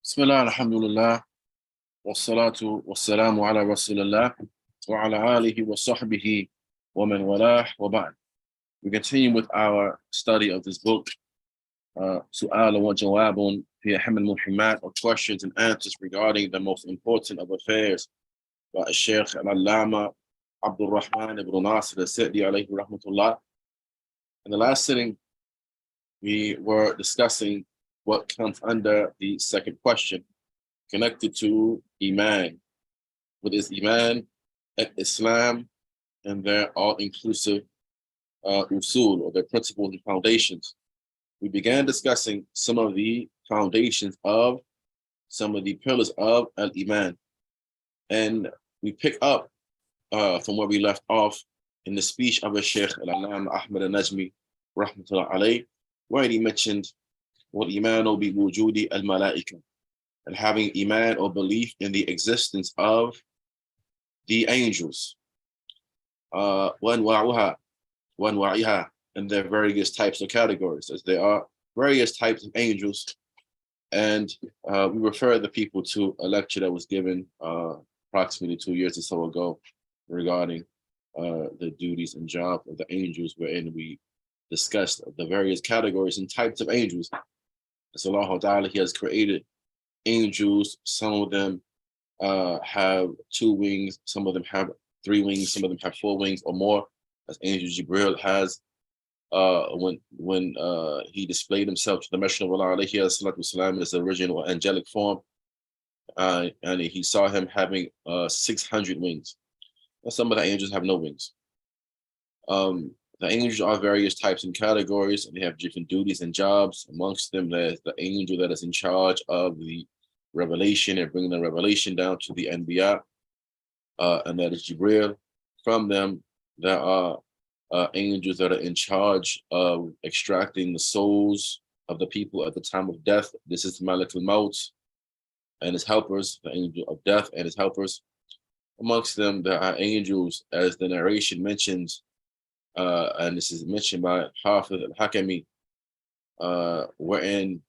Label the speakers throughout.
Speaker 1: Bismillah, alhamdulillah, wassalatu wassalamu ala rasulillah, wa ala alihi wa sahbihi wa man walah wa ba'd. We continue with our study of this book, Su'al wa Jawabun fi Aham al-Muhimmat, or questions and answers regarding the most important of affairs by Sheikh al-Allama Abdul Rahman ibn Nasir As-Saa'di alayhi rahmatullah. In the last sitting, we were discussing what comes under the second question, connected to Iman. What is Iman, Islam, and their all-inclusive usul, or their principles and foundations. We began discussing some of the foundations of some of the pillars of Al-Iman. And we pick up from where we left off in the speech of a Sheikh Al-Allama Ahmad Al-Najmi, rahmatullah alayh, where he mentioned what Imanu bi wujudi al-malaika, and having Iman or belief in the existence of the angels, وأنواعها and their various types or categories, as there are various types of angels. And we refer the people to a lecture that was given approximately 2 years or so ago regarding the duties and jobs of the angels, wherein we discussed the various categories and types of angels. So Allah Ta'ala, He has created angels. Some of them have 2 wings, some of them have 3 wings, some of them have 4 wings or more, as Angel Jibril has when he displayed himself to the Messenger of Allah alayhi salatu wasalam in his original angelic form, and he saw him having 600 wings. And some of the angels have no wings. The angels are various types and categories, and they have different duties and jobs. Amongst them, there's the angel that is in charge of the revelation and bringing the revelation down to the Anbiya, and that is Jibril. From them, there are angels that are in charge of extracting the souls of the people at the time of death. This is Malik al-Maut and his helpers, the angel of death and his helpers. Amongst them, there are angels, as the narration mentions, and this is mentioned by Hafiz al-Hakami, wherein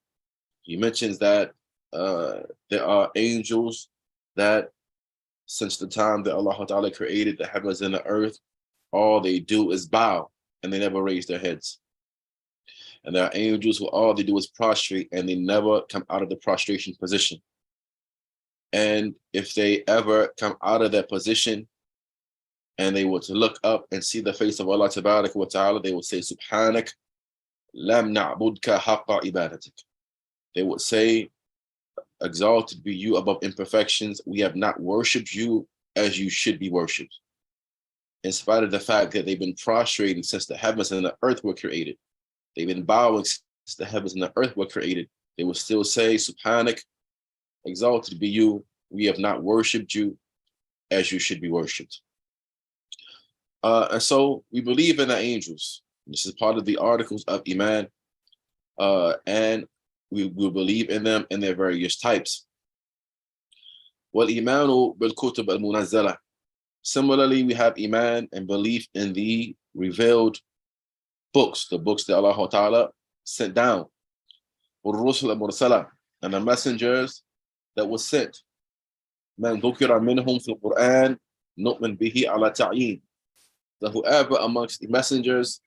Speaker 1: he mentions that there are angels that, since the time that Allah Ta'ala created the heavens and the earth, all they do is bow and they never raise their heads. And there are angels who all they do is prostrate and they never come out of the prostration position. And if they ever come out of that position, and they were to look up and see the face of Allah Tabaraka wa Ta'ala, they would say, Subhanak, lam na'budka haqqa ibadatik. They would say, exalted be you above imperfections. We have not worshipped you as you should be worshipped. In spite of the fact that they've been prostrating since the heavens and the earth were created. They've been bowing since the heavens and the earth were created. They will still say, Subhanak, exalted be you. We have not worshipped you as you should be worshipped. And so we believe in the angels. This is part of the articles of Iman. And we will believe in them in their various types. وَالْإِيمَانُ بِالْكُتُبِ الْمُنَزَّلَةِ. Similarly, we have Iman and belief in the revealed books, the books that Allah Ta'ala sent down. وَالرُّسُلَ الْمُرْسَلَةِ. And the messengers that were sent. مَنْ ذُكِرَ مِنْهُمْ فِي الْقُرْآنِ نُؤْمِنْ بِهِ عَلَى تَعْيِينٍ. That whoever amongst the messengers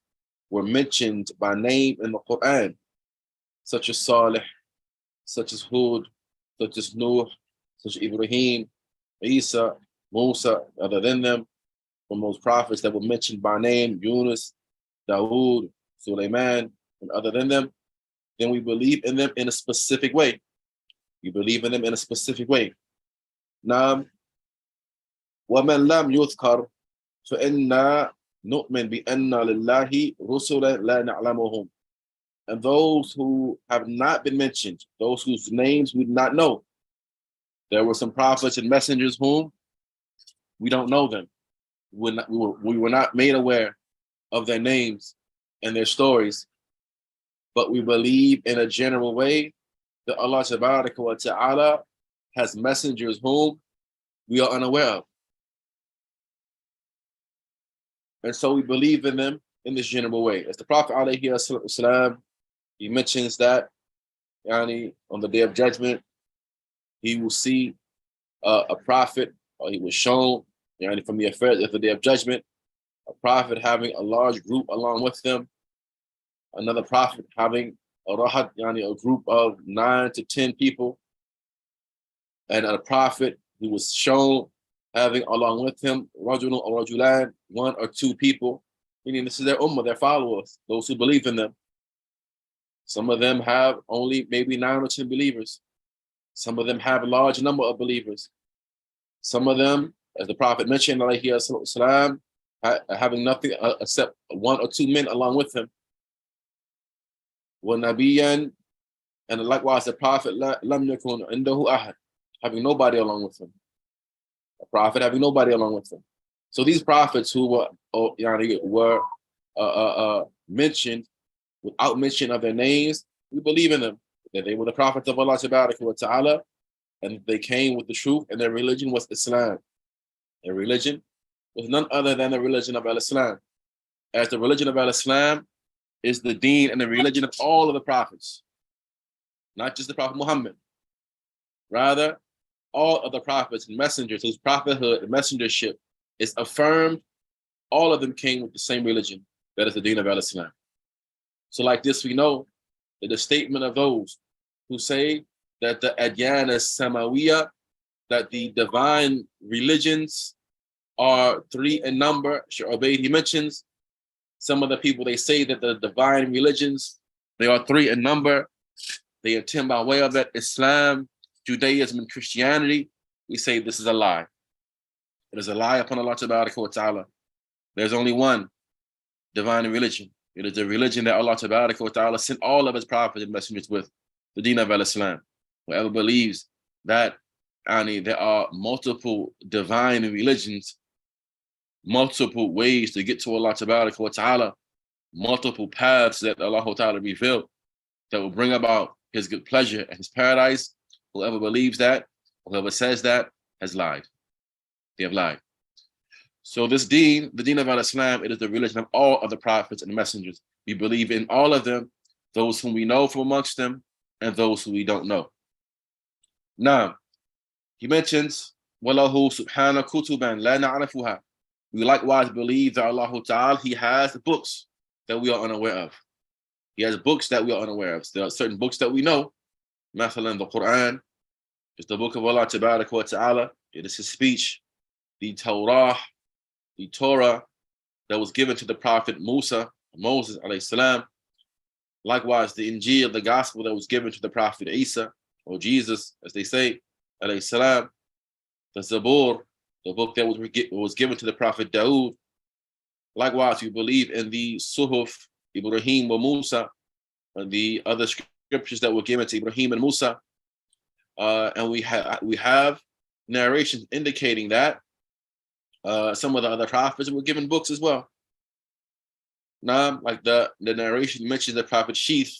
Speaker 1: were mentioned by name in the Quran, such as Salih, such as Hud, such as Nuh, such as Ibrahim, Isa, Musa, other than them, from those prophets that were mentioned by name, Yunus, Dawood, Sulaiman, and other than them, then we believe in them in a specific way. We believe in them in a specific way. Now, وَمَنْ لَمْ يُذْكَرْ فَإِنَّا نُؤْمِنْ بِأَنَّ لِلَّهِ رُسُلًا لَا نَعْلَمُهُمْ. And those who have not been mentioned, those whose names we do not know. There were some prophets and messengers whom we don't know them. We were not made aware of their names and their stories, but we believe in a general way that Allah Tabaraka wa Ta'ala has messengers whom we are unaware of. And so we believe in them in this general way. As the Prophet ﷺ, he mentions that on the day of judgment, he will see a prophet, or he was shown from the affairs of the day of judgment, a prophet having a large group along with them, another prophet having a Raha, a group of 9 to 10 people, and a prophet who was shown having along with him Rajulun or Rajulan, 1 or 2 people, meaning this is their ummah, their followers, those who believe in them. Some of them have only maybe 9 or 10 believers. Some of them have a large number of believers. Some of them, as the Prophet mentioned, alayhi having nothing except 1 or 2 men along with him. وَنَبِيًّا, and likewise the Prophet لَمْ يَكُنْ عِنْدَهُ أَحَدٍ, having nobody along with him. A prophet having nobody along with him. So these prophets who were mentioned without mention of their names, we believe in them, that they were the prophets of Allah Tabaraka wa Ta'ala, and they came with the truth, and their religion was Islam. Their religion was none other than the religion of Al-Islam. As the religion of Al-Islam is the deen and the religion of all of the prophets, not just the Prophet Muhammad. Rather, all of the prophets and messengers whose prophethood and messengership is affirmed, all of them came with the same religion, that is the deen of Al-Islam. So like this, we know that the statement of those who say that the Adyan Samawiya, that the divine religions are 3 in number. Shaykh Ubaid, he mentions some of the people, they say that the divine religions, they are 3 in number. They attend by way of that Islam, Judaism, and Christianity. We say this is a lie. It is a lie upon Allah Tabaraka wa Ta'ala. There's only one divine religion. It is the religion that Allah Tabaraka wa Ta'ala sent all of his prophets and messengers with, the deen of Al-Islam. Whoever believes that there are multiple divine religions, multiple ways to get to Allah Tabaraka wa Ta'ala, multiple paths that Allah Ta'ala revealed that will bring about his good pleasure and his paradise, whoever believes that, whoever says that, has lied. They have lied. So this deen, the deen of Al-Islam, it is the religion of all of the prophets and messengers. We believe in all of them, those whom we know from amongst them, and those who we don't know. Now, he mentions, وَلَهُ سُبْحَانَ كُتُبًا لَا نَعْرَفُهَا. We likewise believe that Allah Ta'ala, he has books that we are unaware of. He has books that we are unaware of. There are certain books that we know. Mathalan, the Quran is the book of Allah Tabaraka wa Ta'ala. It is his speech. The Torah the Torah that was given to the prophet Moses alayhi salam. Likewise, the Injil, the gospel that was given to the prophet Isa, or Jesus, as they say, alayhi salam. The Zabur, the book that was given to the prophet Dawood. Likewise, we believe in the Suhuf, Ibrahim wa Musa, and the other scriptures that were given to Ibrahim and Musa. And we have narrations indicating that some of the other prophets were given books as well. Now, like the narration mentions the prophet Sheath,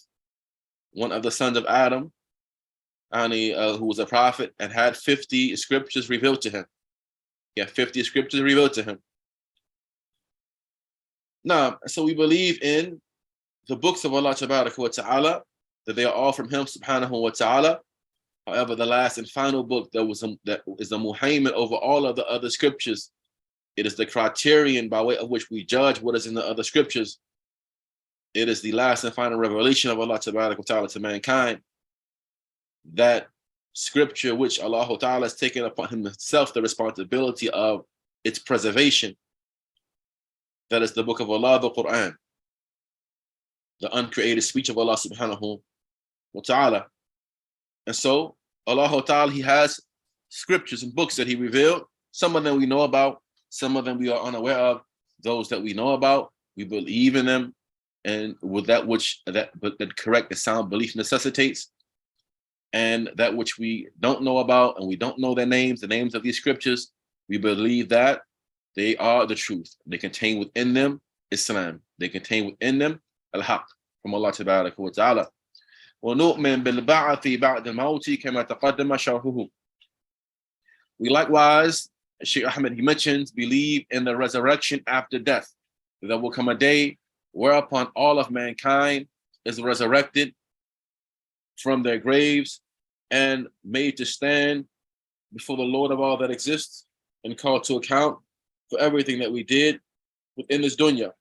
Speaker 1: one of the sons of Adam, and who was a prophet and had 50 scriptures revealed to him. He had 50 scriptures revealed to him. Now, so we believe in the books of Allah wa ta'ala, that they are all from him subhanahu wa ta'ala. However, the last and final book that is the muhaymin over all of the other scriptures. It is the criterion by way of which we judge what is in the other scriptures. It is the last and final revelation of Allah wa ta'ala to mankind. That scripture which Allah ta'ala has taken upon himself the responsibility of its preservation. That is the book of Allah, the Quran, the uncreated speech of Allah subhanahu wa ta'ala. And so Allah ta'ala, he has scriptures and books that he revealed. Some of them we know about, some of them we are unaware of. Those that we know about, we believe in them, and with that correct and sound belief necessitates. And that which we don't know about, and we don't know their names, the names of these scriptures, we believe that they are the truth. They contain within them Islam. They contain within them al-haq from Allah tabaraka wa ta'ala. وَنُؤْمِن بِالْبَعْثِ بَعْدَ الْمَوْتِ كَمَا تَقَدَّمَ شَرْحُهُ. We likewise, Shaykh Ahmed, he mentions, believe in the resurrection after death. There will come a day whereupon all of mankind is resurrected from their graves and made to stand before the Lord of all that exists and called to account for everything that we did within this dunya.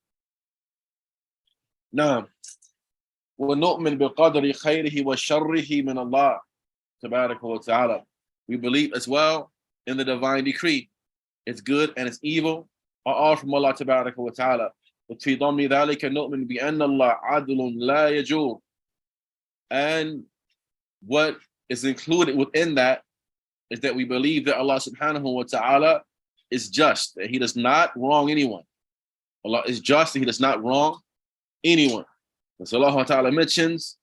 Speaker 1: Now, وَنُؤْمِن بِقَدْرِ خَيْرِهِ وَشَرِّهِ مِنَ اللَّهِ تَبَارَكَ وَتَعَالَى. We believe as well in the divine decree. It's good and it's evil are all from Allah تبارك وتعالى. وفي ضمن ذلك نؤمن بأن الله عدل لا يجور. And what is included within that is that we believe that Allah subhanahu wa ta'ala is just, that he does not wrong anyone. Allah is just and he does not wrong anyone. As Allah ta'ala mentions,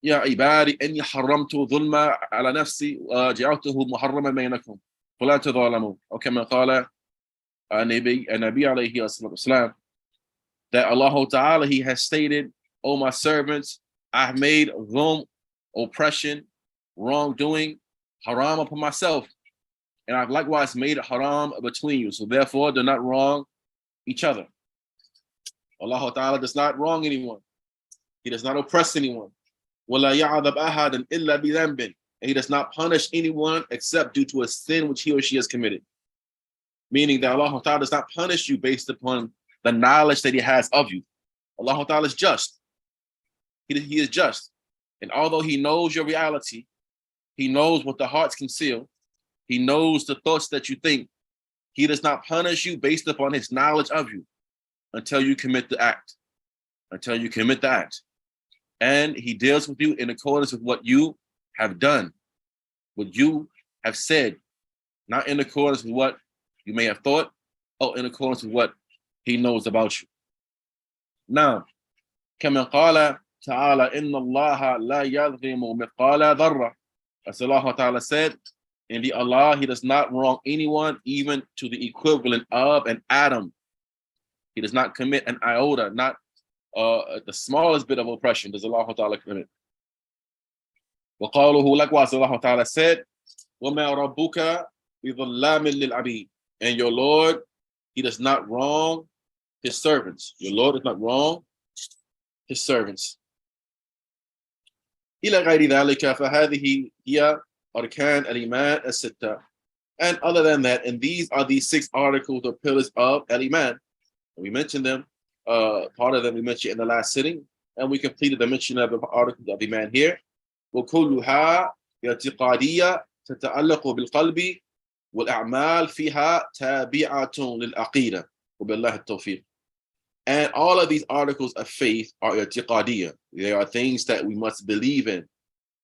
Speaker 1: يا عبادي إني حرمت ظلم على نفسي وجعلته محرما بينكم فلا تظالموا. أو كما قال النبي عليه الصلاة والسلام, that Allah ta'ala, he has stated, O my servants, I have made dhulm, oppression, wrongdoing, haram upon myself, and I've likewise made it haram between you. So therefore, do not wrong each other. Allah ta'ala does not wrong anyone. He does not oppress anyone. وَلَا يَعْذَبْ أَحَدًا إِلَّا بِذَنْبٍ. And he does not punish anyone except due to a sin which he or she has committed. Meaning that Allah ta'ala does not punish you based upon the knowledge that he has of you. Allah ta'ala is just. He is just. And although he knows your reality, he knows what the hearts conceal, he knows the thoughts that you think, he does not punish you based upon his knowledge of you until you commit the act. Until you commit the act. And he deals with you in accordance with what you have done, what you have said, not in accordance with what you may have thought, or in accordance with what he knows about you. Now, كما قال تعالى إن الله لا يظلم مثقال ذرة. As Allah Ta'ala said, indeed Allah, he does not wrong anyone even to the equivalent of an atom. He does not commit an iota, not the smallest bit of oppression does Allah Ta'ala commit. وقاله, likewise Allah Ta'ala said, وَمَا رَبُّكَ بِظَلَّامٍ لِلْعَبِيدِ. And your Lord, he does not wrong his servants. Your Lord does not wrong his servants. إلى غير ذلك فهذه هي أركان الإيمان الستة. And other than that, and these are the 6 articles or pillars of al-Iman. We mentioned them. Part of them we mentioned in the last sitting, and we completed the mention of the articles of Iman here. وكلها اعتقادية تتعلق بالقلب والأعمال فيها تابعة للعقيدة وبالله التوفيق. And all of these articles of faith are i'tiqadiyya. They are things that we must believe in.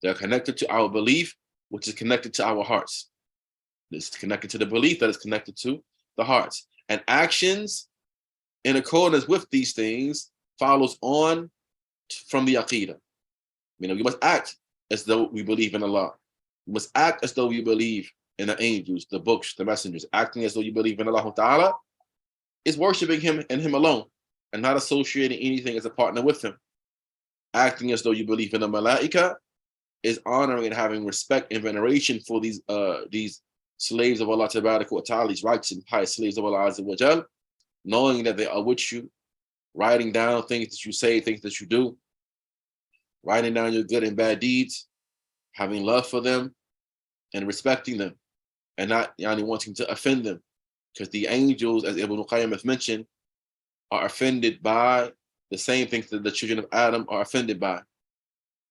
Speaker 1: They're connected to our belief, which is connected to our hearts. It's connected to the belief that is connected to the hearts. And actions in accordance with these things follows on from the aqidah. You know, you must act as though we believe in Allah. You must act as though you believe in the angels, the books, the messengers. Acting as though you believe in Allah Ta'ala is worshiping Him and Him alone, and not associating anything as a partner with Him. Acting as though you believe in the malaika is honoring and having respect and veneration for these slaves of Allah Ta'ala, these righteous and pious slaves of Allah Azza wa Jal, knowing that they are with you, writing down things that you say, things that you do, writing down your good and bad deeds, having love for them and respecting them, and not wanting to offend them. Because the angels, as Ibn Qayyim has mentioned, are offended by the same things that the children of Adam are offended by.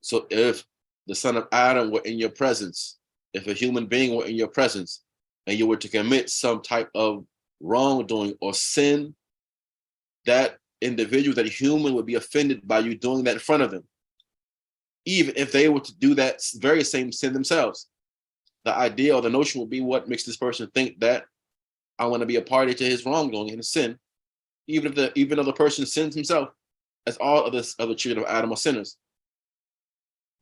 Speaker 1: So if the son of Adam were in your presence, if a human being were in your presence, and you were to commit some type of wrongdoing or sin, that individual, that human, would be offended by you doing that in front of them, even if they were to do that very same sin themselves. The idea or the notion would be what makes this person think that I want to be a party to his wrongdoing and his sin, even though the person sins himself, as all of the other children of Adam are sinners.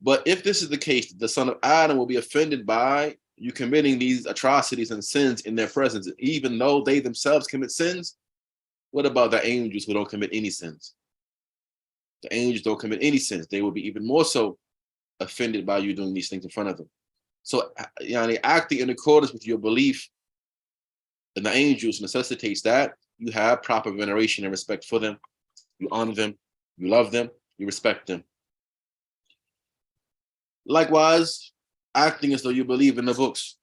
Speaker 1: But if this is the case, the son of Adam will be offended by you committing these atrocities and sins in their presence, even though they themselves commit sins. What about the angels who don't commit any sins? The angels don't commit any sins. They will be even more so offended by you doing these things in front of them. So, acting in accordance with your belief in the angels necessitates that you have proper veneration and respect for them. You honor them, you love them, you respect them. Likewise, acting as though you believe in the books.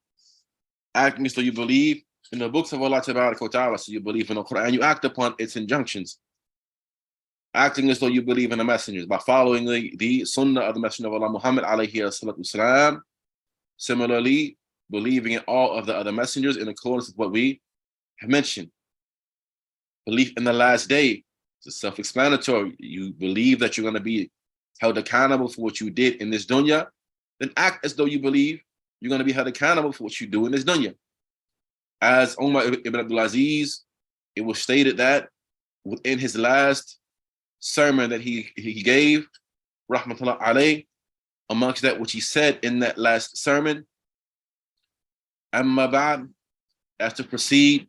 Speaker 1: Acting as though you believe in the books of Allah Ta'ala, so you believe in the Quran, you act upon its injunctions. Acting as though you believe in the messengers by following the sunnah of the Messenger of Allah Muhammad alayhi salatu wasalam. Similarly, believing in all of the other messengers in accordance with what we have mentioned. Belief in the last day is self-explanatory. You believe that you're going to be held accountable for what you did in this dunya, then act as though you believe you're going to be held accountable for what you do in this dunya. As Umar ibn Abdul Aziz, it was stated that within his last sermon that he gave, rahmatullah alayh, amongst that which he said in that last sermon, amma ba'd, as to proceed,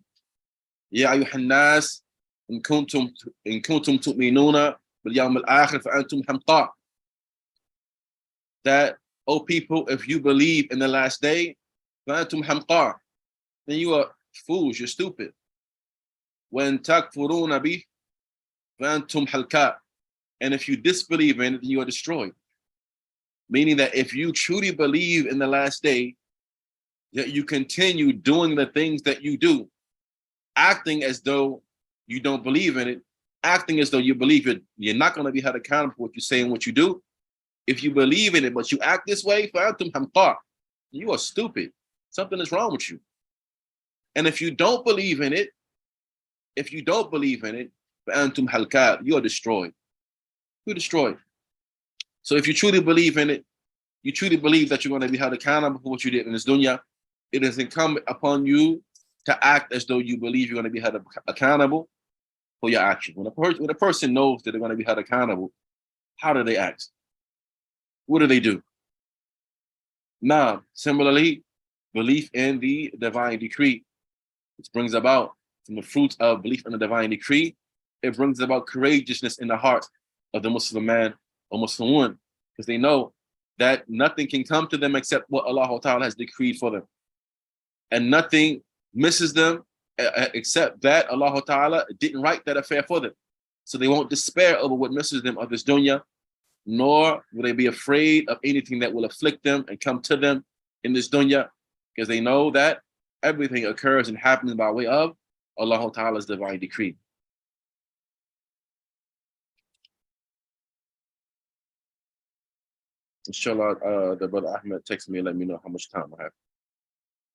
Speaker 1: ya ayyuhan nas, in kuntum tu'minuna bil yawm al-akhir fa antum hamqa. That, O people, if you believe in the last day, fa antum hamqa, then you are fools, you're stupid. When takfuruna bih, fa antum halka. And if you disbelieve in it, then you are destroyed. Meaning that if you truly believe in the last day, that you continue doing the things that you do, acting as though you don't believe in it, acting as though you believe it, you're not going to be held accountable for what you say and what you do. If you believe in it, but you act this way, you are stupid. Something is wrong with you. And if you don't believe in it, you are destroyed. You're destroyed. So if you truly believe in it, you truly believe that you're going to be held accountable for what you did in this dunya, it is incumbent upon you to act as though you believe you're going to be held accountable for your action. When a person knows that they're going to be held accountable, how do they act? What do they do? Now, similarly, belief in the divine decree, which brings about, from the fruits of belief in the divine decree, it brings about courageousness in the heart of the Muslim man or Muslim woman, because they know that nothing can come to them except what Allah Ta'ala has decreed for them. And nothing misses them except that Allah Ta'ala didn't write that affair for them. So they won't despair over what misses them of this dunya, nor will they be afraid of anything that will afflict them and come to them in this dunya, because they know that everything occurs and happens by way of Allah Ta'ala's divine decree. Inshallah, the brother Ahmed texted me and let me know how much time I have.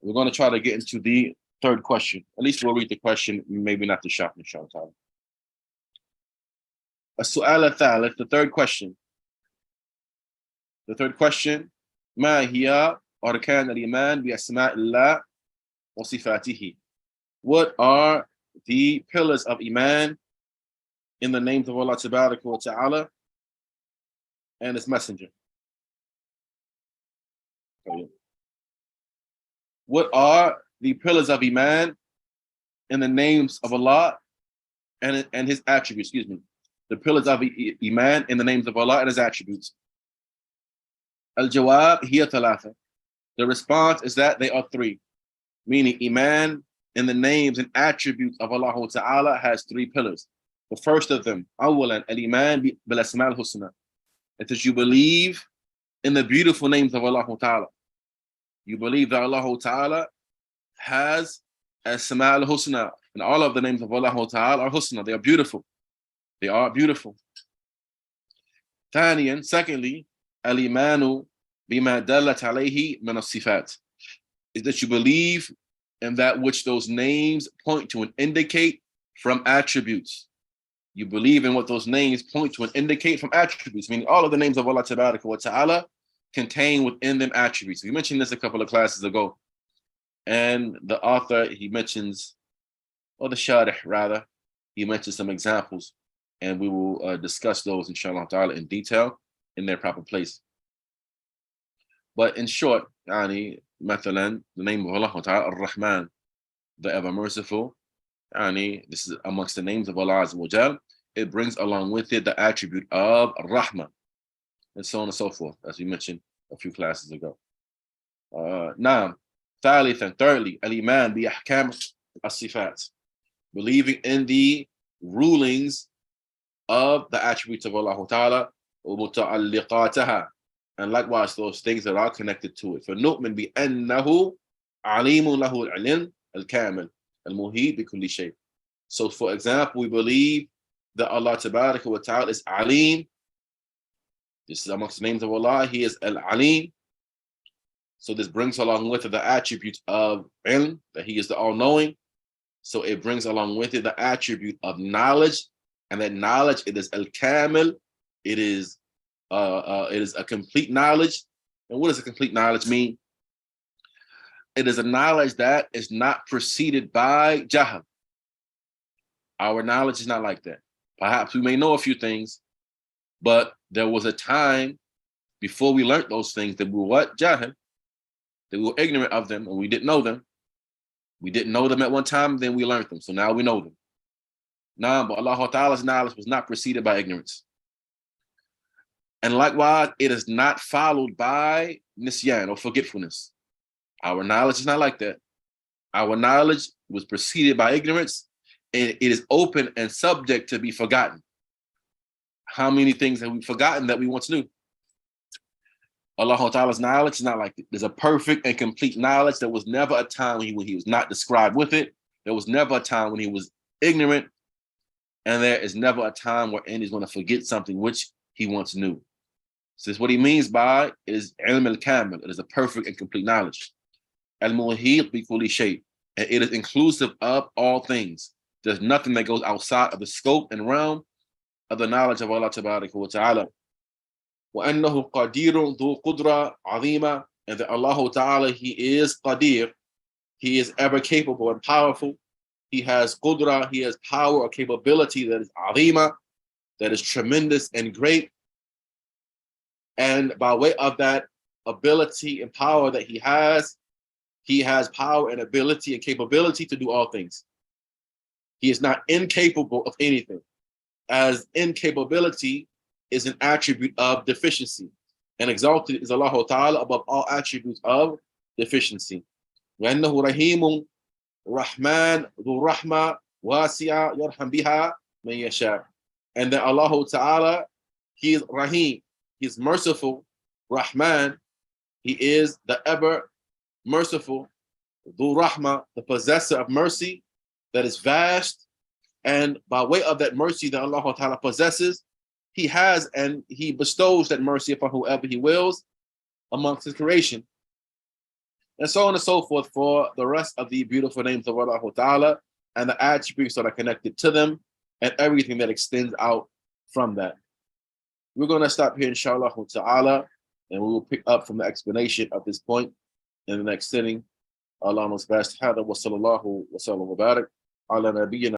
Speaker 1: We're going to try to get into the third question. At least we'll read the question, maybe not the shop, inshallah. As-Su'al al-Thalith, the third question. The third question, ما هي أركان الإيمان بأسماء الله وصفاته? What are the pillars of Iman in the names of Allah Tabaraka wa Ta'ala and His Messenger? What are the pillars of Iman in the names of Allah and His attributes? Excuse me. The pillars of Iman in the names of Allah and His attributes. Al-Jawab hiya thalatha. The response is that they are three, meaning Iman in the names and attributes of Allah Ta'ala has three pillars. The first of them, awalan al-Iman bil-Asma' al-Husna. It is you believe in the beautiful names of Allah Ta'ala. You believe that Allah Ta'ala has As-Saa'di al-Husna, and all of the names of Allah Ta'ala are Husna. They are beautiful. They are beautiful. ثانيا, secondly, al-Imanu bima dallat alayhi min as-sifat, is that you believe in that which those names point to and indicate from attributes. You believe in what those names point to and indicate from attributes, meaning all of the names of Allah Tabaraka wa Ta'ala contain within them attributes. We mentioned this a couple of classes ago. And the author, he mentions, or the sharih rather, he mentions some examples, and we will discuss those inshallah ta'ala in detail in their proper place. But in short, مثلا, the name of Allah Ta'ala, Ar-Rahman, the ever merciful, this is amongst the names of Allah Azza wa Jal. It brings along with it the attribute of Rahma, and so on and so forth, as we mentioned a few classes ago. Now, ثالثا, thirdly, al-Iman bi ahkam as-sifat, believing in the rulings of the attributes of Allah Ta'ala, ومتعلقاتها, and likewise those things that are connected to it. فنؤمن بأنه عليم له العلم الكامل المحيط بكل شيء. So, for example, we believe that Allah Tabaraka wa Ta'ala is Alim. This is amongst the names of Allah. He is Al-Alim. So this brings along with it the attribute of ilm, that He is the all-knowing. So it brings along with it the attribute of knowledge, and that knowledge, it is Al-Kamil. It is a complete knowledge. And what does a complete knowledge mean? It is a knowledge that is not preceded by jahl. Our knowledge is not like that. Perhaps we may know a few things, but there was a time before we learned those things that we were what? Jahl. That we were ignorant of them and we didn't know them. We didn't know them at one time, then we learned them. So now we know them. Now, but Allah Ta'ala's knowledge was not preceded by ignorance. And likewise, it is not followed by nisyan or forgetfulness. Our knowledge is not like that. Our knowledge was preceded by ignorance, and it is open and subject to be forgotten. How many things have we forgotten that we once knew? Allah Ta'ala's knowledge is not like that. There's a perfect and complete knowledge. There was never a time when he was not described with it. There was never a time when he was ignorant. And there is never a time where he's going to forget something which he once knew. So this, what he means by is ilm al-kamil. It is a perfect and complete knowledge. Al-muhit bi kulli shay. And it is inclusive of all things. There's nothing that goes outside of the scope and realm of the knowledge of Allah Tabaraka wa Ta'ala. وَأَنَّهُ قَدِيرٌ ذُو قُدْرَةٍ عَظِيمَةٍ, and that Allah Ta'ala, He is qadir. He is ever capable and powerful. He has qudra, He has power or capability that is azima, that is tremendous and great. And by way of that ability and power that He has power and ability and capability to do all things. He is not incapable of anything, as incapability is an attribute of deficiency, and exalted is Allah Ta'ala above all attributes of deficiency. وَأَنَّهُ رَحِيمٌ رَحْمَانٌ ذُو رَحْمَةٍ وَاسِعَةٍ يَرْحَمْ بِهَا مَنْ يَشَاءُ, and that Allah Ta'ala, He is Rahim, He is merciful. Rahman, He is the ever merciful. Dhu Rahma, the possessor of mercy that is vast, and by way of that mercy that Allah Ta'ala possesses, He has and He bestows that mercy upon whoever He wills amongst His creation. and so on and so forth for the rest of the beautiful names of Allah Ta'ala and the attributes that are connected to them and everything that extends out from that. We're going to stop here, inshallah ta'ala, and we will pick up from the explanation of this point in the next sitting. Allah knows best. Hada wa sallallahu wa sallam wa barak ala nabiyyina